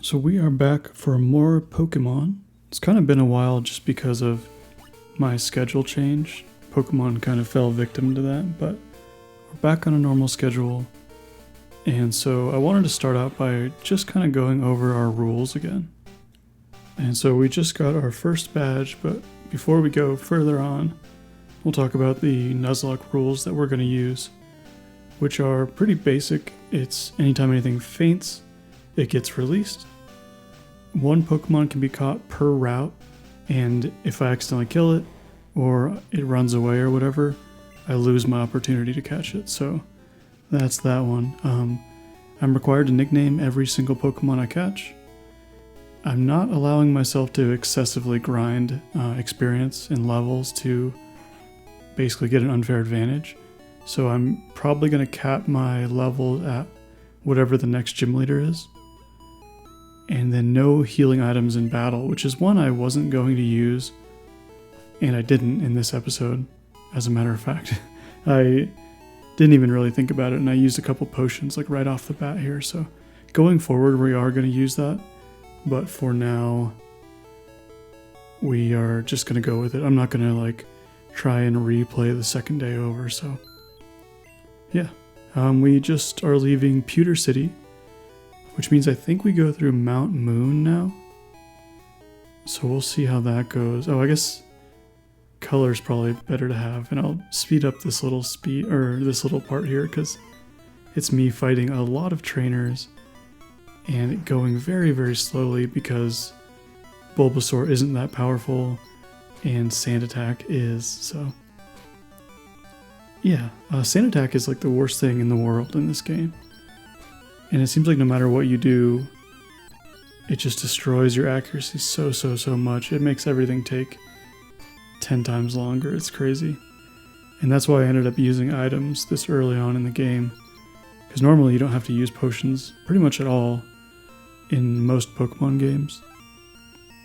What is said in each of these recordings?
So we are back for more Pokemon. It's kind of been a while just because of my schedule change. Pokemon kind of fell victim to that, but we're back on a normal schedule. And so I wanted to start out by just kind of going over our rules again. And so we just got our first badge, but before we go further on, we'll talk about the Nuzlocke rules that we're going to use, which are pretty basic. It's anytime anything faints, it gets released. One Pokemon can be caught per route, and if I accidentally kill it, or it runs away or whatever, I lose my opportunity to catch it. So that's that one. I'm required to nickname every single Pokemon I catch. I'm not allowing myself to excessively grind experience and levels to basically get an unfair advantage. So I'm probably going to cap my level at whatever the next gym leader is. And then no healing items in battle, which is one I wasn't going to use, and I didn't in this episode, as a matter of fact. I didn't even really think about it, and I used a couple potions like right off the bat here, so going forward we are going to use that, but for now we are just going to go with it. I'm not going to like try and replay the second day over, so yeah. We just are leaving Pewter City, which means I think we go through Mount Moon now. So we'll see how that goes. Oh, I guess color's probably better to have, and I'll speed up this little part here because it's me fighting a lot of trainers and going very, very slowly because Bulbasaur isn't that powerful and Sand Attack is, so yeah. Sand Attack is like the worst thing in the world in this game. And it seems like no matter what you do, it just destroys your accuracy so much. It makes everything take 10 times longer. It's crazy. And that's why I ended up using items this early on in the game. Because normally you don't have to use potions pretty much at all in most Pokemon games.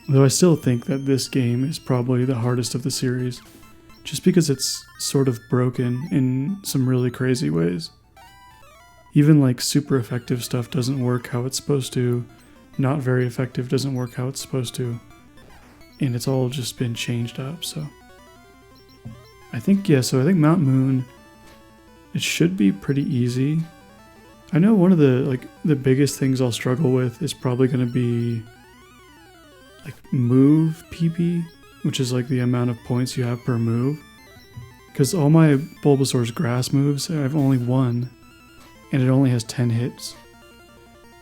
Though I still think that this game is probably the hardest of the series, just because it's sort of broken in some really crazy ways. Even like super effective stuff doesn't work how it's supposed to. Not very effective doesn't work how it's supposed to. And it's all just been changed up, so. I think Mount Moon, it should be pretty easy. I know one of the biggest things I'll struggle with is probably going to be like move PP, which is like the amount of points you have per move. Because all my Bulbasaur's grass moves, I have only one. And it only has 10 hits.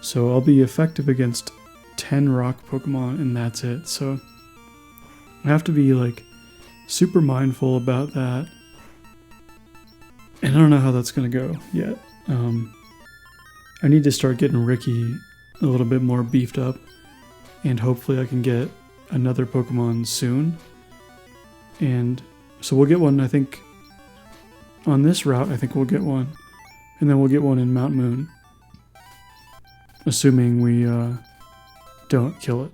So I'll be effective against 10 rock Pokemon and that's it. So I have to be like super mindful about that. And I don't know how that's going to go yet. I need to start getting Ricky a little bit more beefed up. And hopefully I can get another Pokemon soon. And so we'll get one, I think, on this route. I think we'll get one. And then we'll get one in Mount Moon. Assuming we don't kill it.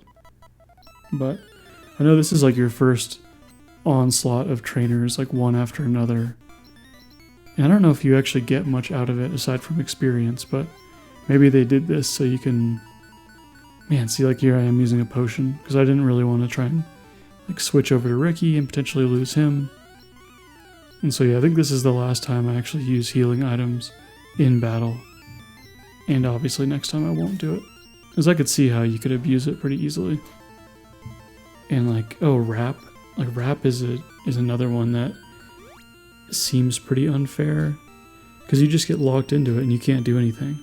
But I know this is like your first onslaught of trainers, like one after another. And I don't know if you actually get much out of it aside from experience, but maybe they did this so you can... Man, see, like here I am using a potion, because I didn't really want to try and like switch over to Ricky and potentially lose him. And so yeah, I think this is the last time I actually use healing items in battle, and obviously next time I won't do it, because I could see how you could abuse it pretty easily. And like, oh, Wrap is another one that seems pretty unfair, because you just get locked into it and you can't do anything.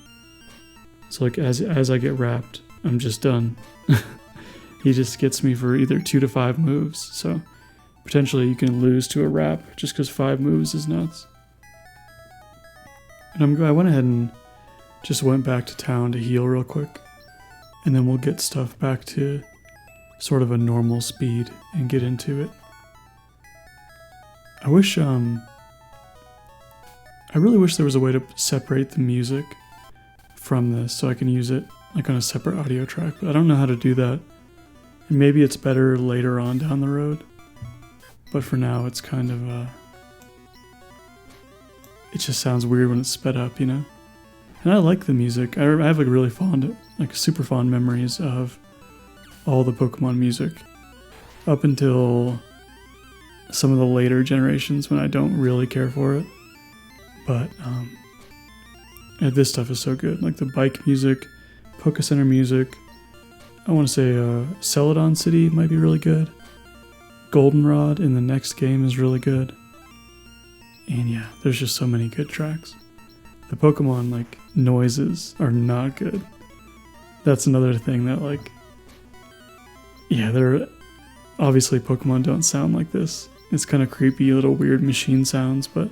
So like as I get wrapped, I'm just done. He just gets me for either 2 to 5 moves, so potentially you can lose to a Wrap just because 5 moves is nuts. And I went ahead and just went back to town to heal real quick. And then we'll get stuff back to sort of a normal speed and get into it. I really wish there was a way to separate the music from this so I can use it like on a separate audio track, but I don't know how to do that. And maybe it's better later on down the road. But for now, it's kind of, it just sounds weird when it's sped up, you know? And I like the music. I have like really super fond memories of all the Pokemon music up until some of the later generations when I don't really care for it. But this stuff is so good. Like the bike music, Poke Center music. I want to say Celadon City might be really good. Goldenrod in the next game is really good. And yeah, there's just so many good tracks. The Pokemon like noises are not good. That's another thing that like, yeah, they're obviously Pokemon don't sound like this. It's kind of creepy little weird machine sounds, but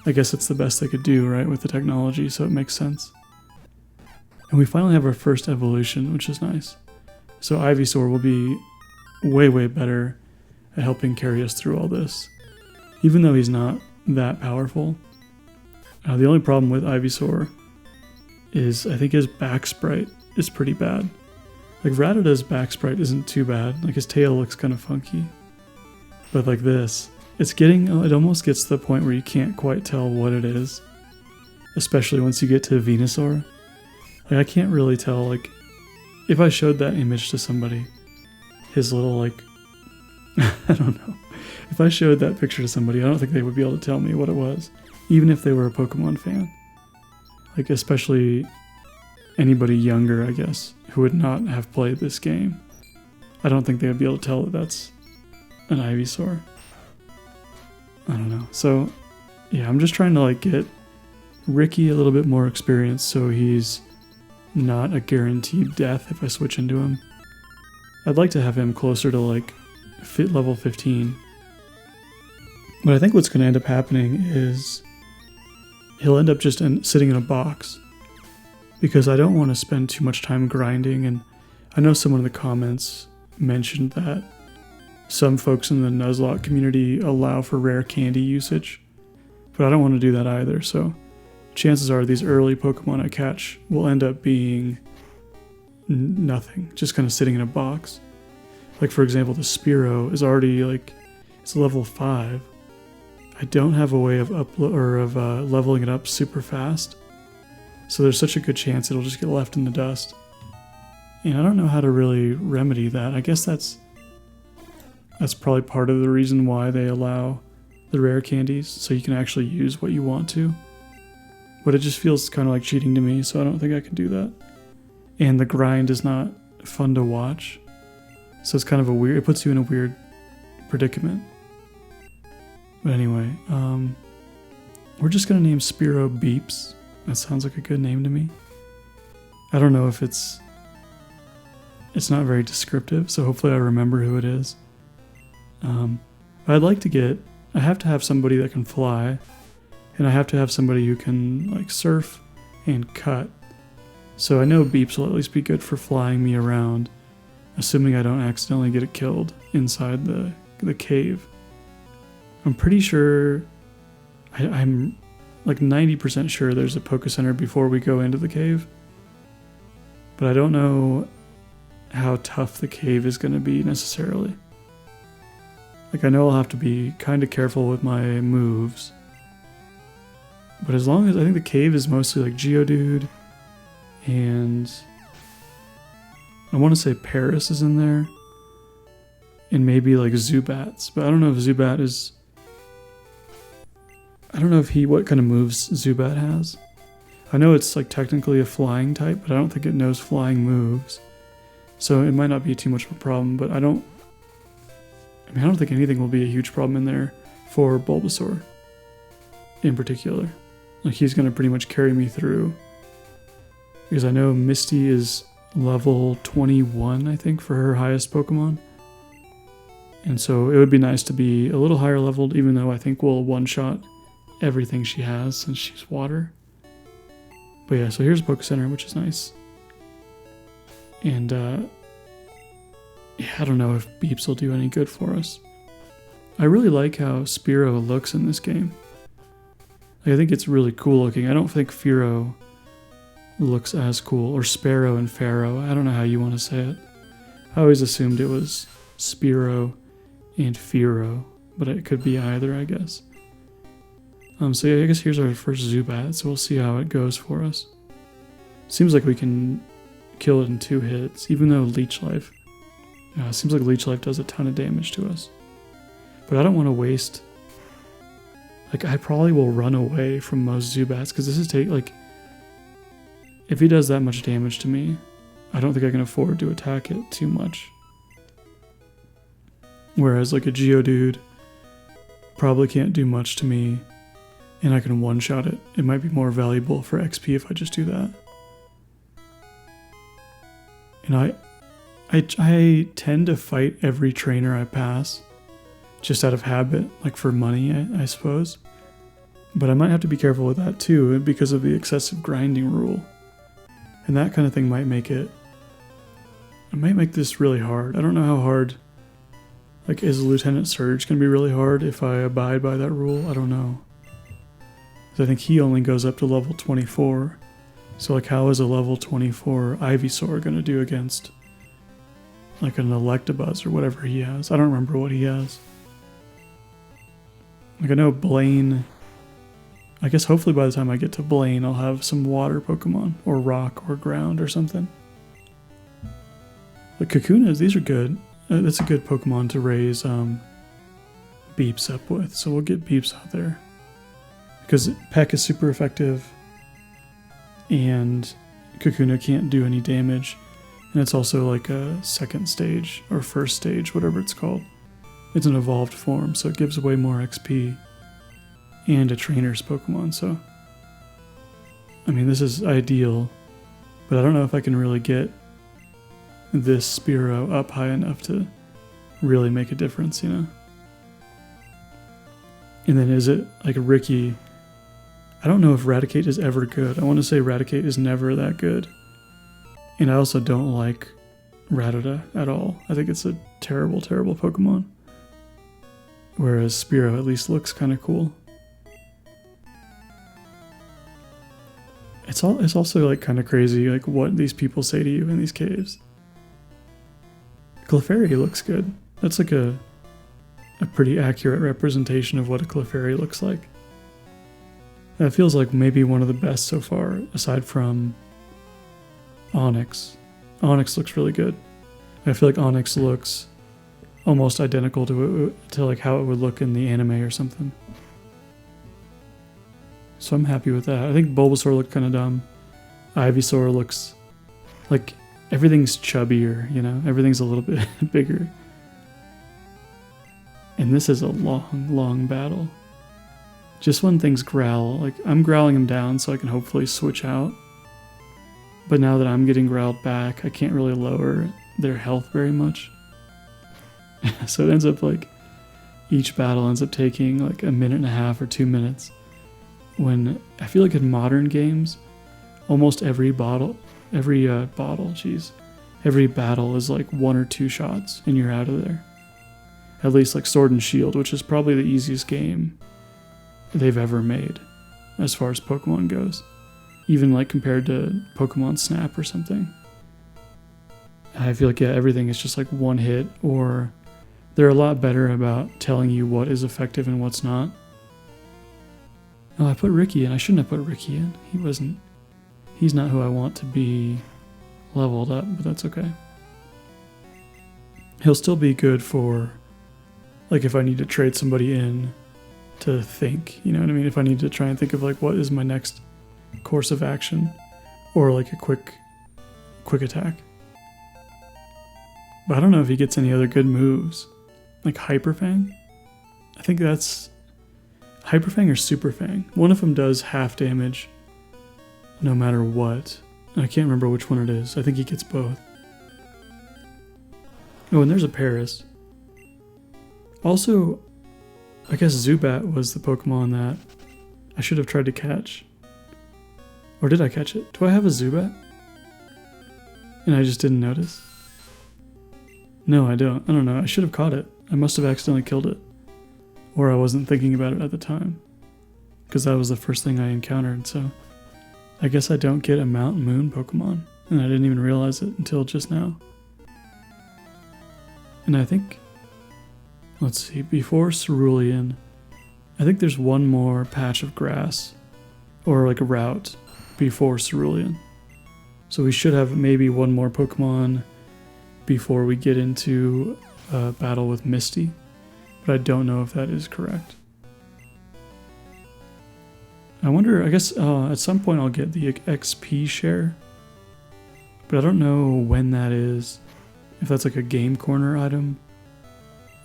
I guess it's the best they could do, right, with the technology, so it makes sense. And we finally have our first evolution, which is nice. So Ivysaur will be way, way better at helping carry us through all this. Even though he's not that powerful. The only problem with Ivysaur is I think his back sprite is pretty bad. Like Ratta's back sprite isn't too bad. Like his tail looks kind of funky. But like this, it almost gets to the point where you can't quite tell what it is. Especially once you get to Venusaur. Like I can't really tell, like, if I showed that image to somebody, his little like, I don't know. If I showed that picture to somebody, I don't think they would be able to tell me what it was. Even if they were a Pokemon fan. Like especially anybody younger, I guess, who would not have played this game. I don't think they would be able to tell that that's an Ivysaur. I don't know. So, yeah, I'm just trying to like get Ricky a little bit more experience so he's not a guaranteed death if I switch into him. I'd like to have him closer to like level 15. But I think what's going to end up happening is he'll end up just sitting in a box because I don't want to spend too much time grinding. And I know someone in the comments mentioned that some folks in the Nuzlocke community allow for rare candy usage, but I don't want to do that either. So chances are these early Pokemon I catch will end up being nothing, just kind of sitting in a box. Like for example, the Spearow is already like, it's level 5. I don't have a way of leveling it up super fast. So there's such a good chance it'll just get left in the dust. And I don't know how to really remedy that. I guess that's probably part of the reason why they allow the rare candies, so you can actually use what you want to. But it just feels kind of like cheating to me, so I don't think I can do that. And the grind is not fun to watch. So it's kind of it puts you in a weird predicament. But anyway, we're just going to name Spearow Beeps. That sounds like a good name to me. I don't know if it's not very descriptive, so hopefully I remember who it is. I have to have somebody that can fly, and I have to have somebody who can like surf and cut. So I know Beeps will at least be good for flying me around, assuming I don't accidentally get it killed inside the cave. I'm pretty sure, I'm like 90% sure there's a Poke Center before we go into the cave. But I don't know how tough the cave is going to be necessarily. Like I know I'll have to be kind of careful with my moves. But as long as, I think the cave is mostly like Geodude, and I want to say Paris is in there, and maybe like Zubats, but I don't know if Zubat is, I don't know what kind of moves Zubat has. I know it's like technically a flying type, but I don't think it knows flying moves. So it might not be too much of a problem, but I don't think anything will be a huge problem in there for Bulbasaur in particular. Like he's going to pretty much carry me through. Because I know Misty is level 21, I think, for her highest Pokemon. And so it would be nice to be a little higher leveled, even though I think we'll one-shot everything she has since she's water. But yeah, so here's Poke Center, which is nice. And yeah, I don't know if Beeps will do any good for us. I really like how Spearow looks in this game. Like, I think it's really cool looking. I don't think Fearow looks as cool, or Sparrow and Pharaoh. I don't know how you want to say it. I always assumed it was Spearow and Fearow, but it could be either, I guess. So yeah, I guess here's our first Zubat, so we'll see how it goes for us. Seems like we can kill it in 2 hits, even though Leech Life. Seems like Leech Life does a ton of damage to us. But I don't want to waste... Like, I probably will run away from most Zubats, because this is if he does that much damage to me, I don't think I can afford to attack it too much. Whereas, like, a Geodude probably can't do much to me, and I can one-shot it. It might be more valuable for XP if I just do that. And I tend to fight every trainer I pass, just out of habit, like for money, I suppose. But I might have to be careful with that too, because of the excessive grinding rule. And that kind of thing might make this really hard. I don't know how hard, like, is Lieutenant Surge going to be really hard if I abide by that rule? I don't know. I think he only goes up to level 24. So, like, how is a level 24 Ivysaur going to do against, like, an Electabuzz or whatever he has? I don't remember what he has. Like, I know Blaine... I guess hopefully by the time I get to Blaine, I'll have some water Pokemon, or rock, or ground, or something. The Kakunas, these are good. That's a good Pokemon to raise Beeps up with, so we'll get Beeps out there. Because Peck is super effective, and Kakuna can't do any damage, and it's also like a second stage, or first stage, whatever it's called. It's an evolved form, so it gives away more XP. And a trainer's Pokemon, so... I mean, this is ideal, but I don't know if I can really get this Spearow up high enough to really make a difference, you know? And then is it, like, Ricky... I don't know if Raticate is ever good. I want to say Raticate is never that good. And I also don't like Rattata at all. I think it's a terrible, terrible Pokemon. Whereas Spearow at least looks kind of cool. It's also, like, kind of crazy, like, what these people say to you in these caves. Clefairy looks good. That's, like, a pretty accurate representation of what a Clefairy looks like. That feels like maybe one of the best so far, aside from Onix. Onix looks really good. I feel like Onix looks almost identical to like how it would look in the anime or something. So I'm happy with that. I think Bulbasaur looked kind of dumb. Ivysaur looks like everything's chubbier, you know? Everything's a little bit bigger. And this is a long, long battle. Just when things growl, like, I'm growling them down so I can hopefully switch out. But now that I'm getting growled back, I can't really lower their health very much. So it ends up, like, each battle ends up taking like 1.5 minutes or 2 minutes. When I feel like in modern games, almost every battle is like 1 or 2 shots and you're out of there. At least like Sword and Shield, which is probably the easiest game they've ever made as far as Pokemon goes. Even like compared to Pokemon Snap or something. I feel like, yeah, everything is just like one hit, or they're a lot better about telling you what is effective and what's not. Oh, I put Ricky in. I shouldn't have put Ricky in. He's not who I want to be leveled up, but that's okay. He'll still be good for, like, if I need to trade somebody in to think, you know what I mean? If I need to try and think of, like, what is my next course of action, or like a quick attack. But I don't know if he gets any other good moves. Like Hyper Fang? I think that's Hyper Fang or Super Fang. One of them does half damage no matter what. I can't remember which one it is. I think he gets both. Oh, and there's a Paris. Also, I guess Zubat was the Pokemon that I should have tried to catch. Or did I catch it? Do I have a Zubat? And I just didn't notice? No, I don't. I don't know. I should have caught it. I must have accidentally killed it. Or I wasn't thinking about it at the time. Because that was the first thing I encountered, so... I guess I don't get a Mount and Moon Pokemon. And I didn't even realize it until just now. And I think... Let's see, before Cerulean, I think there's one more patch of grass. Or like a route before Cerulean. So we should have maybe one more Pokemon before we get into a battle with Misty, but I don't know if that is correct. I wonder, I guess at some point I'll get the XP share, but I don't know when that is. If that's like a Game Corner item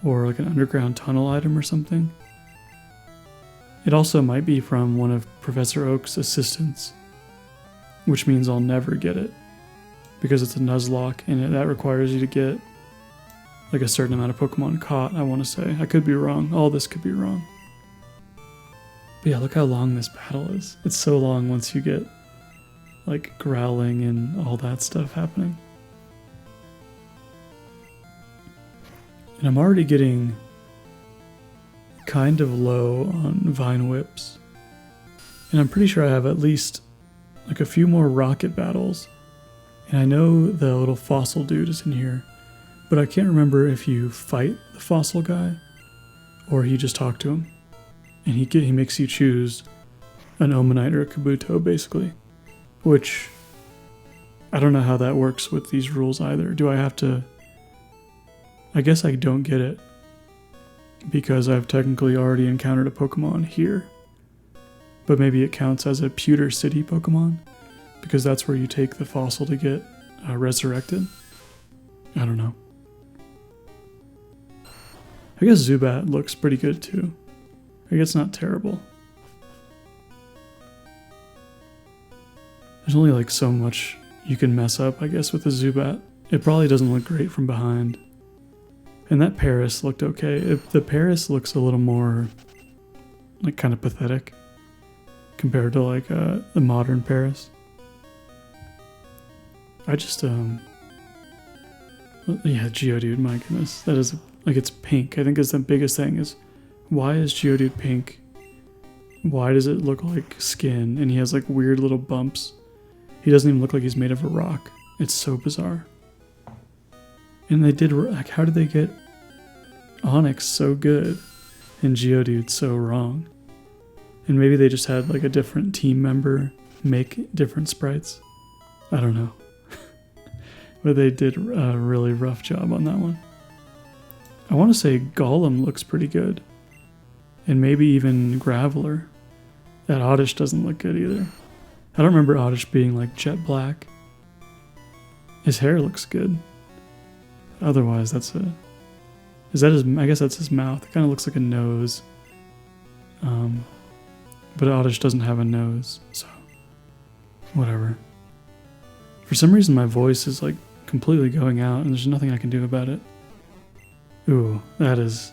or like an underground tunnel item or something. It also might be from one of Professor Oak's assistants, which means I'll never get it because it's a Nuzlocke and that requires you to get like a certain amount of Pokemon caught, I want to say. I could be wrong. All this could be wrong. But yeah, look how long this battle is. It's so long once you get like growling and all that stuff happening. And I'm already getting kind of low on Vine Whips. And I'm pretty sure I have at least like a few more rocket battles. And I know the little fossil dude is in here, but I can't remember if you fight the fossil guy or you just talk to him. And he makes you choose an Omanite or a Kabuto, basically. Which, I don't know how that works with these rules either. Do I have to... I guess I don't get it, because I've technically already encountered a Pokemon here. But maybe it counts as a Pewter City Pokemon, because that's where you take the fossil to get resurrected. I don't know. I guess Zubat looks pretty good too. I guess it's not terrible. There's only like so much you can mess up, I guess, with the Zubat. It probably doesn't look great from behind. And that Paris looked okay. The Paris looks a little more like kind of pathetic compared to like the modern Paris. I just yeah, Geodude, my goodness. That is like, it's pink. I think is the biggest thing is, why is Geodude pink? Why does it look like skin? And he has like weird little bumps. He doesn't even look like he's made of a rock. It's so bizarre. And they did, like, how did they get Onix so good and Geodude so wrong? And maybe they just had like a different team member make different sprites. I don't know. But they did a really rough job on that one. I want to say Golem looks pretty good. And maybe even Graveler. That Oddish doesn't look good either. I don't remember Oddish being like jet black. His hair looks good. Otherwise, that's a... Is that his... I guess that's his mouth. It kind of looks like a nose. But Oddish doesn't have a nose, so... Whatever. For some reason, my voice is like completely going out, and there's nothing I can do about it. Ooh, that is...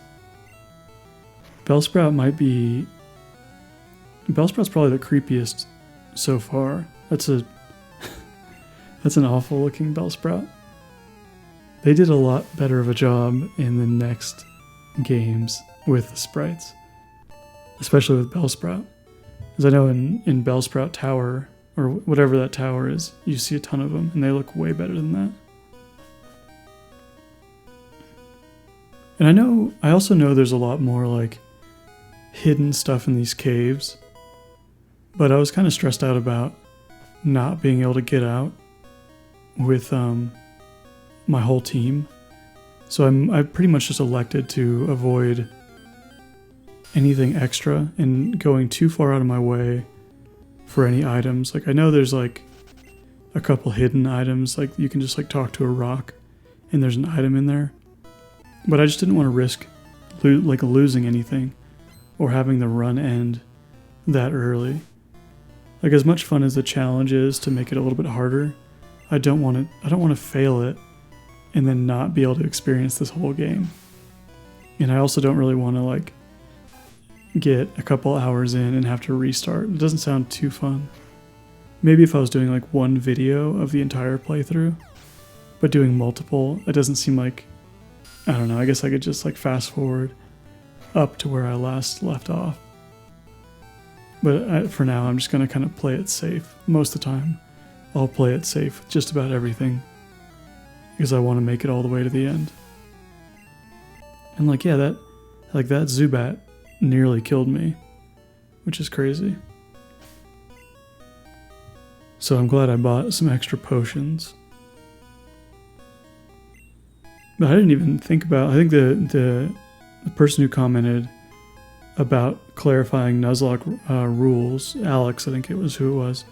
Bellsprout might be... Bellsprout's probably the creepiest so far. That's a... That's an awful looking Bellsprout. They did a lot better of a job in the next games with the sprites. Especially with Bellsprout. Because I know in Bellsprout Tower, or whatever that tower is, you see a ton of them, and they look way better than that. And I also know there's a lot more like hidden stuff in these caves, but I was kind of stressed out about not being able to get out with my whole team. So I pretty much just elected to avoid anything extra and going too far out of my way for any items. Like, I know there's like a couple hidden items, like you can just like talk to a rock and there's an item in there, but I just didn't want to risk losing anything or having the run end that early. Like, as much fun as the challenge is to make it a little bit harder, I don't want to fail it and then not be able to experience this whole game. And I also don't really want to like get a couple hours in and have to restart. It doesn't sound too fun. Maybe if I was doing like one video of the entire playthrough, but doing multiple, it doesn't seem like, I don't know, I guess I could just like fast forward up to where I last left off. But for now, I'm just going to kind of play it safe. Most of the time, I'll play it safe with just about everything, because I want to make it all the way to the end. And like, yeah, that Zubat nearly killed me, which is crazy. So I'm glad I bought some extra potions. But I didn't even think about, I think the person who commented about clarifying Nuzlocke rules, Alex, I think it was who it was,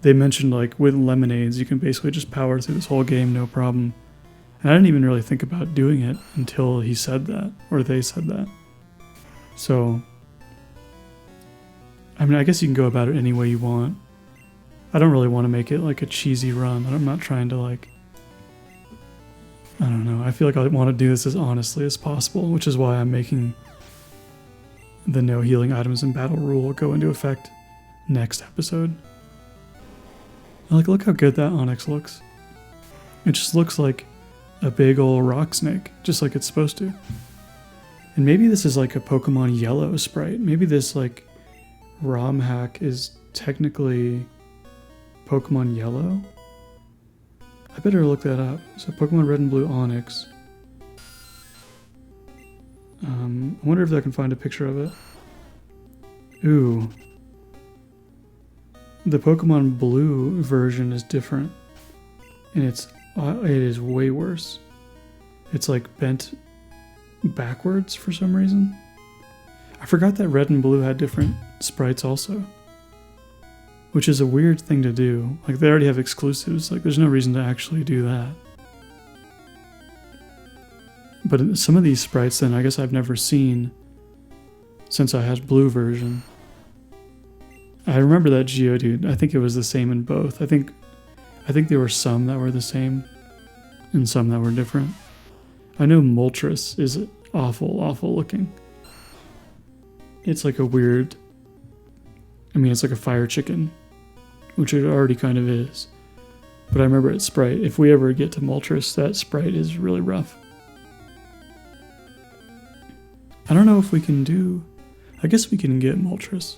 they mentioned like with lemonades, you can basically just power through this whole game, no problem. And I didn't even really think about doing it until he said that, or they said that. So, I mean, I guess you can go about it any way you want. I don't really want to make it like a cheesy run. I'm not trying to like, I don't know. I feel like I want to do this as honestly as possible, which is why I'm making the no healing items in battle rule go into effect next episode. Like, look how good that Onyx looks. It just looks like a big old rock snake, just like it's supposed to. And maybe this is like a Pokemon Yellow sprite. Maybe this like ROM hack is technically Pokemon Yellow. I better look that up. So Pokemon Red and Blue Onyx. I wonder if I can find a picture of it. Ooh. The Pokemon Blue version is different. And it is way worse. It's like bent backwards for some reason. I forgot that Red and Blue had different sprites also. Which is a weird thing to do. Like, they already have exclusives. Like, there's no reason to actually do that. But some of these sprites, then, I guess I've never seen since I had Blue version. I remember that Geodude. I think it was the same in both. I think there were some that were the same and some that were different. I know Moltres is awful, awful looking. It's like a weird... I mean, it's like a fire chicken, which it already kind of is. But I remember its sprite. If we ever get to Moltres, that sprite is really rough. I don't know if we can do... I guess we can get Moltres.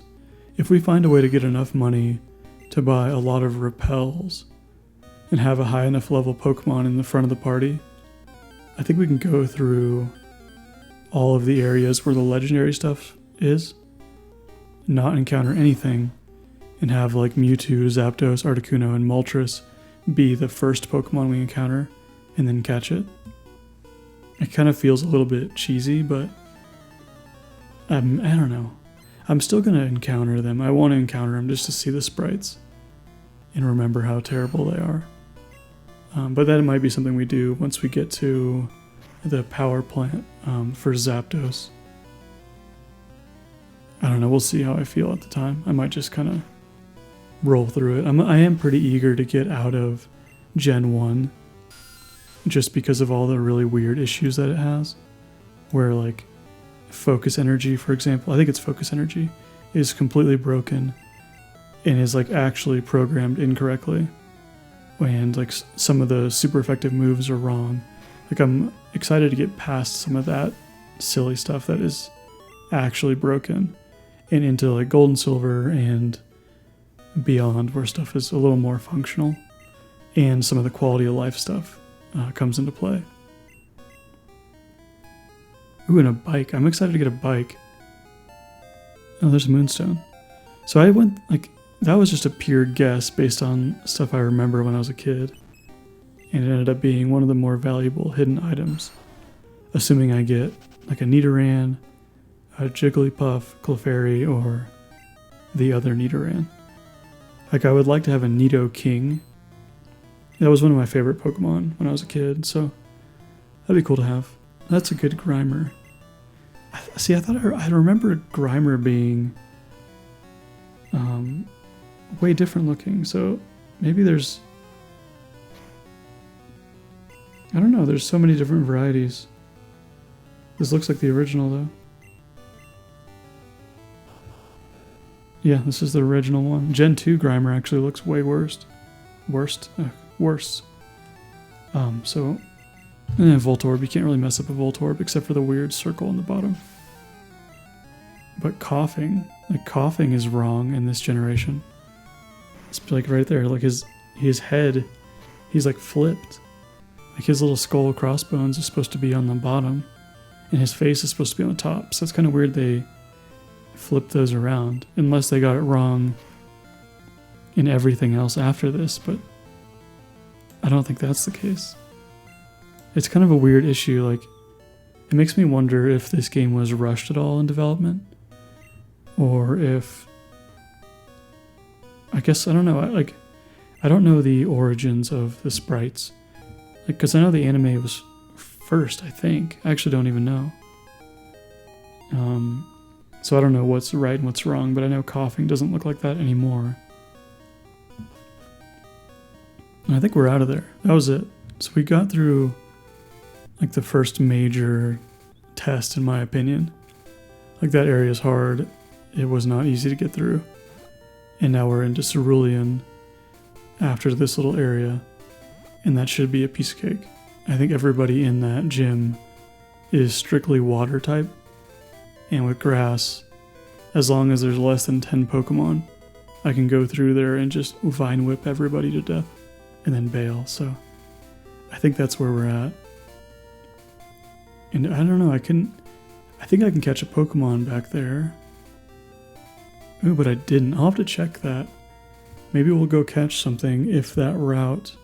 If we find a way to get enough money to buy a lot of repels and have a high enough level Pokemon in the front of the party, I think we can go through all of the areas where the legendary stuff is, not encounter anything, and have like Mewtwo, Zapdos, Articuno, and Moltres be the first Pokemon we encounter, and then catch it. It kind of feels a little bit cheesy, but I don't know. I'm still going to encounter them. I want to encounter them just to see the sprites and remember how terrible they are. But that might be something we do once we get to the power plant for Zapdos. I don't know, we'll see how I feel at the time. I might just kind of roll through it. I am pretty eager to get out of Gen 1 just because of all the really weird issues that it has. Where like Focus Energy, for example, I think it's Focus Energy, is completely broken and is like actually programmed incorrectly. And like some of the super effective moves are wrong. Like I'm excited to get past some of that silly stuff that is actually broken and into like Gold and Silver and beyond where stuff is a little more functional and some of the quality of life stuff comes into play. Ooh, and a bike. I'm excited to get a bike. Oh, there's a Moonstone. So I went like, that was just a pure guess based on stuff I remember when I was a kid. And it ended up being one of the more valuable hidden items. Assuming I get like a Nidoran, a Jigglypuff, Clefairy, or the other Nidoran. Like I would like to have a Nidoking. That was one of my favorite Pokemon when I was a kid, so that'd be cool to have. That's a good Grimer. See, I thought I remember Grimer being way different looking, so maybe there's... I don't know, there's so many different varieties. This looks like the original, though. Yeah, this is the original one. Gen 2 Grimer actually looks way worse. Worse. So... And then Voltorb, you can't really mess up a Voltorb except for the weird circle on the bottom. But coughing is wrong in this generation. It's like right there, like his head, he's like flipped. Like his little skull crossbones is supposed to be on the bottom, and his face is supposed to be on the top. So it's kind of weird they flipped those around, unless they got it wrong in everything else after this, but I don't think that's the case. It's kind of a weird issue, like, it makes me wonder if this game was rushed at all in development, or if, I guess, I don't know, I don't know the origins of the sprites, like, because I know the anime was first, I think. I actually don't even know. So I don't know what's right and what's wrong, but I know coughing doesn't look like that anymore. And I think we're out of there. That was it. So we got through like the first major test, in my opinion. Like, that area is hard. It was not easy to get through. And now we're into Cerulean after this little area, and that should be a piece of cake. I think everybody in that gym is strictly water type, and with grass, as long as there's less than 10 Pokemon, I can go through there and just vine whip everybody to death and then bail. So I think that's where we're at. And I don't know, I think I can catch a Pokemon back there. Ooh, but I didn't. I'll have to check that. Maybe we'll go catch something if that route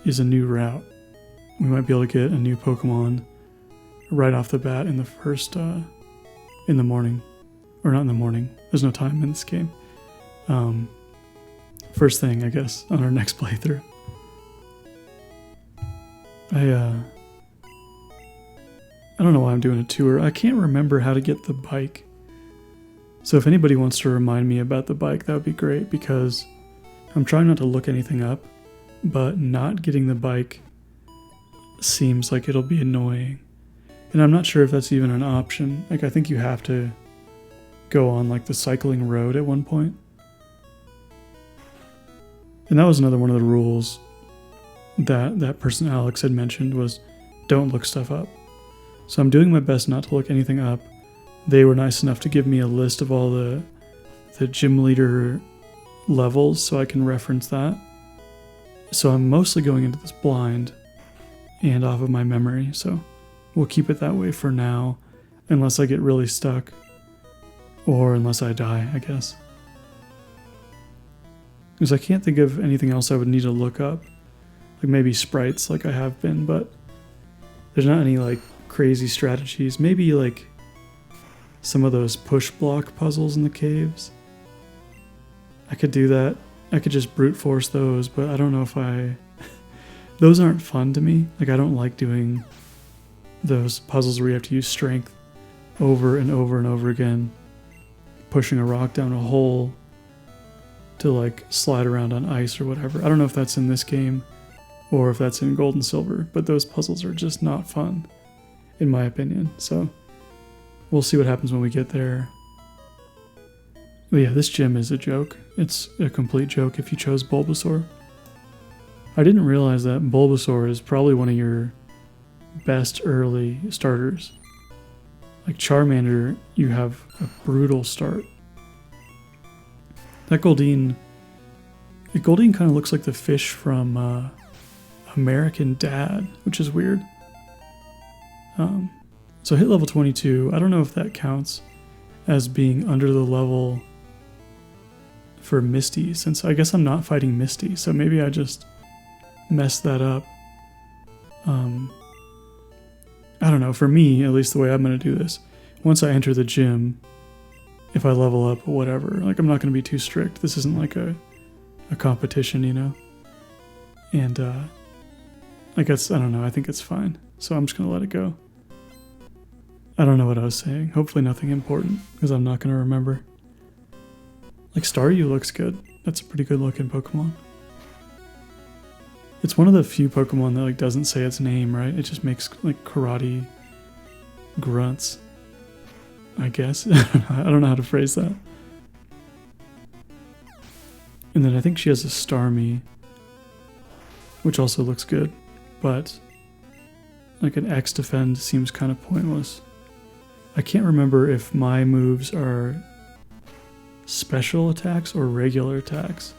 is a new route. We might be able to get a new Pokemon right off the bat in the first, in the morning. Or not in the morning. There's no time in this game. First thing, I guess, on our next playthrough. I don't know why I'm doing a tour. I can't remember how to get the bike. So if anybody wants to remind me about the bike, that would be great, because I'm trying not to look anything up, but not getting the bike seems like it'll be annoying. And I'm not sure if that's even an option. Like, I think you have to go on like the cycling road at one point. And that was another one of the rules that person Alex had mentioned, was don't look stuff up. So I'm doing my best not to look anything up. They were nice enough to give me a list of all the gym leader levels so I can reference that. So I'm mostly going into this blind and off of my memory. So we'll keep it that way for now, unless I get really stuck or unless I die, I guess. Because I can't think of anything else I would need to look up. Like maybe sprites like I have been, but there's not any like crazy strategies. Maybe like some of those push block puzzles in the caves. I could do that. I could just brute force those, but I don't know if those aren't fun to me. Like, I don't like doing those puzzles where you have to use strength over and over and over again, pushing a rock down a hole to like slide around on ice or whatever. I don't know if that's in this game or if that's in Gold and Silver, but those puzzles are just not fun, in my opinion. So we'll see what happens when we get there. But yeah, this gym is a joke. It's a complete joke if you chose Bulbasaur. I didn't realize that Bulbasaur is probably one of your best early starters. Like Charmander, you have a brutal start. That Goldeen kind of looks like the fish from American Dad, which is weird. So hit level 22, I don't know if that counts as being under the level for Misty, since I guess I'm not fighting Misty, so maybe I just messed that up. I don't know, for me, at least the way I'm going to do this, once I enter the gym, if I level up or whatever, like I'm not going to be too strict. This isn't like a competition, you know? And I guess, I don't know, I think it's fine. So I'm just going to let it go. I don't know what I was saying. Hopefully nothing important, because I'm not going to remember. Like Staryu looks good. That's a pretty good looking Pokemon. It's one of the few Pokemon that like doesn't say its name, right? It just makes like karate grunts, I guess. I don't know how to phrase that. And then I think she has a Starmie, which also looks good, but like an X defend seems kind of pointless. I can't remember if my moves are special attacks or regular attacks,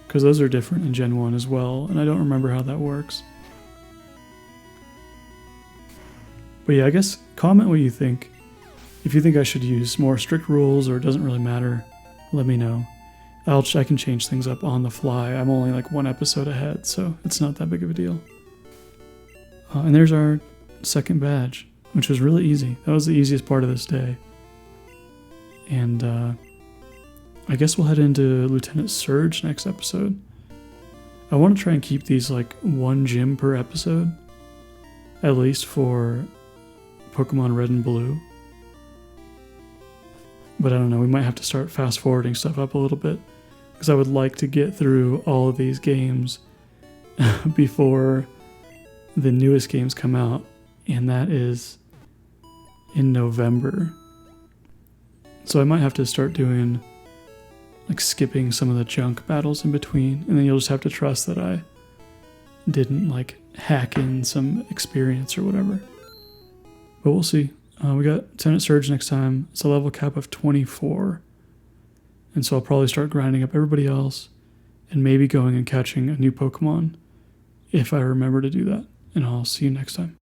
because those are different in Gen 1 as well, and I don't remember how that works. But yeah, I guess comment what you think. If you think I should use more strict rules or it doesn't really matter, let me know. I can change things up on the fly. I'm only like one episode ahead, so it's not that big of a deal. And there's our second badge, which was really easy. That was the easiest part of this day. And I guess we'll head into Lieutenant Surge next episode. I want to try and keep these like one gym per episode, at least for Pokemon Red and Blue. But I don't know, we might have to start fast forwarding stuff up a little bit, because I would like to get through all of these games before the newest games come out, and that is in November. So I might have to start doing, like, skipping some of the junk battles in between, and then you'll just have to trust that I didn't, like, hack in some experience or whatever. But we'll see. We got Lieutenant Surge next time. It's a level cap of 24. And so I'll probably start grinding up everybody else and maybe going and catching a new Pokemon if I remember to do that. And I'll see you next time.